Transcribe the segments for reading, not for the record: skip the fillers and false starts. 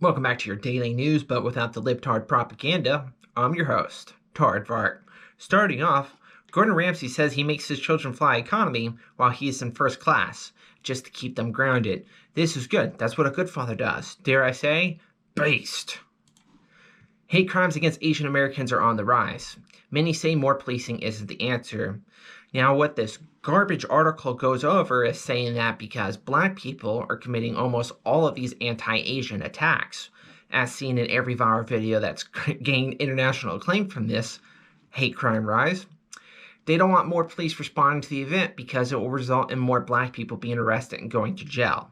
Welcome back to your daily news, but without the libtard propaganda. I'm your host, Aardvark. Starting off, Gordon Ramsay says he makes his children fly economy while he's in first class, just to keep them grounded. This is good. That's what a good father does. Dare I say, based. Hate crimes against Asian Americans are on the rise. Many say more policing isn't the answer. Now, what this garbage article goes over is saying that because black people are committing almost all of these anti-Asian attacks, as seen in every viral video that's gained international acclaim from this hate crime rise, they don't want more police responding to the event because it will result in more black people being arrested and going to jail.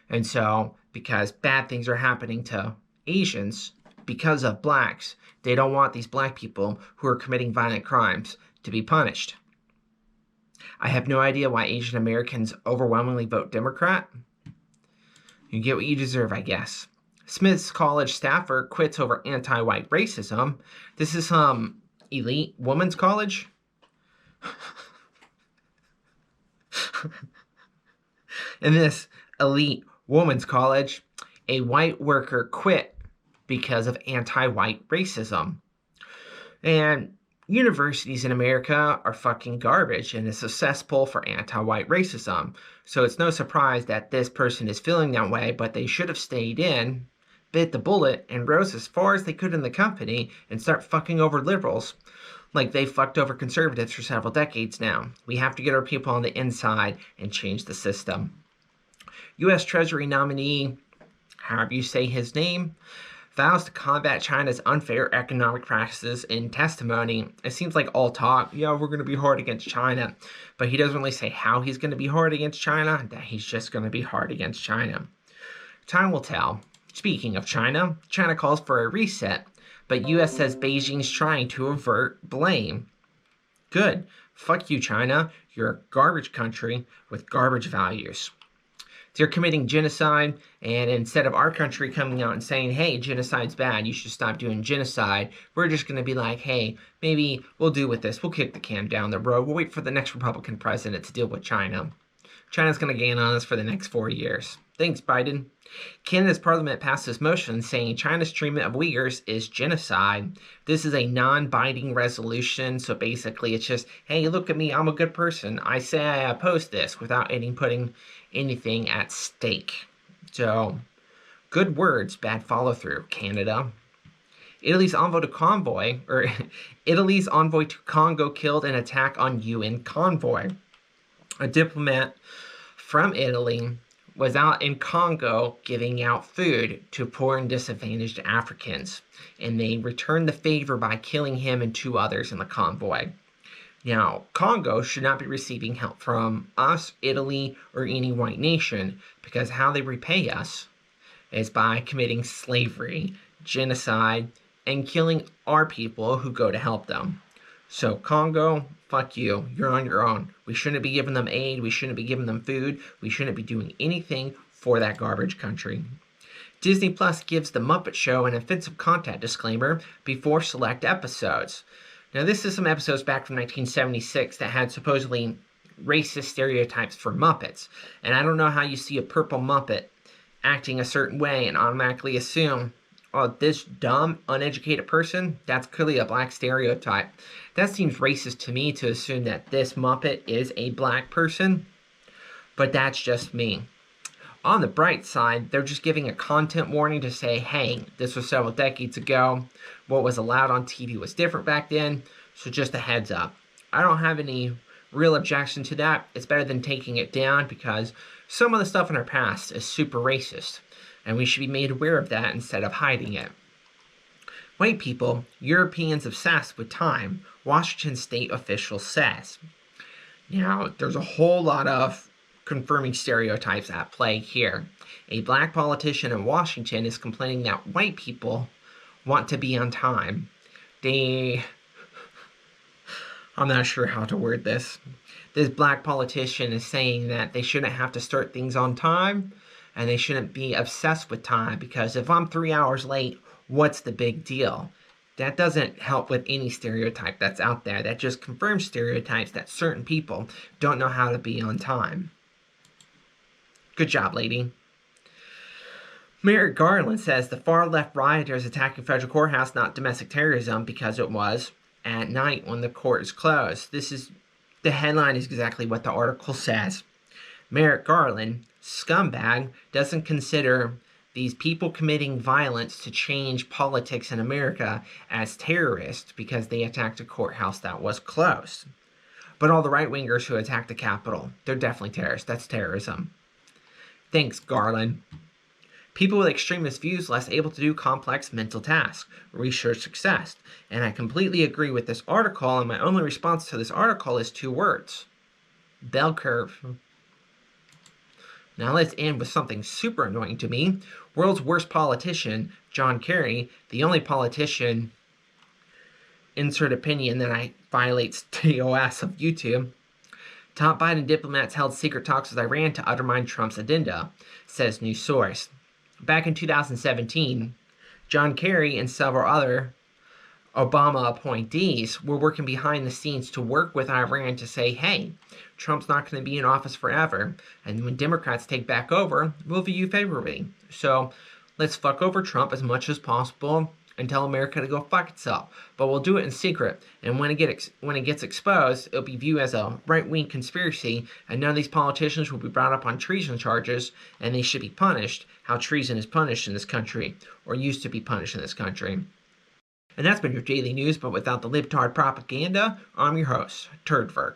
And so, because bad things are happening to Asians because of blacks, they don't want these black people who are committing violent crimes to be punished. I have no idea why Asian Americans overwhelmingly vote Democrat. You get what you deserve, I guess. Smith's college staffer quits over anti-white racism. This is some elite women's college. In this elite women's college, a white worker quit because of anti-white racism. And universities in America are fucking garbage and it's a cesspool for anti-white racism. So it's no surprise that this person is feeling that way, but they should have stayed in, bit the bullet, and rose as far as they could in the company and start fucking over liberals like they fucked over conservatives for several decades now. We have to get our people on the inside and change the system. U.S. Treasury nominee, however you say his name, vows to combat China's unfair economic practices in testimony. It seems like all talk, yeah, we're going to be hard against China. But he doesn't really say how he's going to be hard against China, that he's just going to be hard against China. Time will tell. Speaking of China, China calls for a reset, but U.S. says Beijing's trying to avert blame. Good. Fuck you, China. You're a garbage country with garbage values. They're committing genocide, and instead of our country coming out and saying, hey, genocide's bad, you should stop doing genocide, we're just going to be like, hey, maybe we'll do with this. We'll kick the can down the road. We'll wait for the next Republican president to deal with China. China's going to gain on us for the next 4 years. Thanks, Biden. Canada's parliament passed this motion saying China's treatment of Uyghurs is genocide. This is a non-binding resolution, so basically it's just, hey, look at me, I'm a good person. I say I oppose this without putting anything at stake. So, good words, bad follow-through, Canada. Italy's envoy to Congo killed in attack on UN convoy. A diplomat from Italy was out in Congo giving out food to poor and disadvantaged Africans, and they returned the favor by killing him and 2 others in the convoy. Now, Congo should not be receiving help from us, Italy, or any white nation, because how they repay us is by committing slavery, genocide, and killing our people who go to help them. So, Congo, fuck you. You're on your own. We shouldn't be giving them aid. We shouldn't be giving them food. We shouldn't be doing anything for that garbage country. Disney Plus gives the Muppet Show an offensive content disclaimer before select episodes. Now, this is some episodes back from 1976 that had supposedly racist stereotypes for Muppets. And I don't know how you see a purple Muppet acting a certain way and automatically assume, oh, this dumb, uneducated person, that's clearly a black stereotype. That seems racist to me to assume that this Muppet is a black person, but that's just me. On the bright side, they're just giving a content warning to say, hey, this was several decades ago. What was allowed on TV was different back then, so just a heads up. I don't have any real objection to that. It's better than taking it down because some of the stuff in our past is super racist, and we should be made aware of that instead of hiding it. White people, Europeans obsessed with time, Washington state official says. Now, there's a whole lot of confirming stereotypes at play here. A black politician in Washington is complaining that white people want to be on time. I'm not sure how to word this. This black politician is saying that they shouldn't have to start things on time and they shouldn't be obsessed with time because if I'm 3 hours late, what's the big deal? That doesn't help with any stereotype that's out there. That just confirms stereotypes that certain people don't know how to be on time. Good job, lady. Merrick Garland says the far-left rioters attacking federal courthouse not domestic terrorism because it was at night when the court is closed. The headline is exactly what the article says. Merrick Garland, scumbag, doesn't consider these people committing violence to change politics in America as terrorists because they attacked a courthouse that was closed. But all the right-wingers who attacked the Capitol, they're definitely terrorists. That's terrorism. Thanks, Garland. People with extremist views less able to do complex mental tasks. Research success. And I completely agree with this article, and my only response to this article is 2 words. Bell curve. Now let's end with something super annoying to me. World's worst politician, John Kerry, the only politician, insert opinion, that violates TOS of YouTube. Top Biden diplomats held secret talks with Iran to undermine Trump's agenda, says news source. Back in 2017, John Kerry and several other Obama appointees were working behind the scenes to work with Iran to say, hey, Trump's not going to be in office forever, and when Democrats take back over, we'll view you favorably. So let's fuck over Trump as much as possible and tell America to go fuck itself. But we'll do it in secret, and when it gets exposed, it'll be viewed as a right-wing conspiracy, and none of these politicians will be brought up on treason charges, and they should be punished how treason is punished in this country, or used to be punished in this country. And that's been your daily news, but without the libtard propaganda. I'm your host, TheBloodyAardvarks.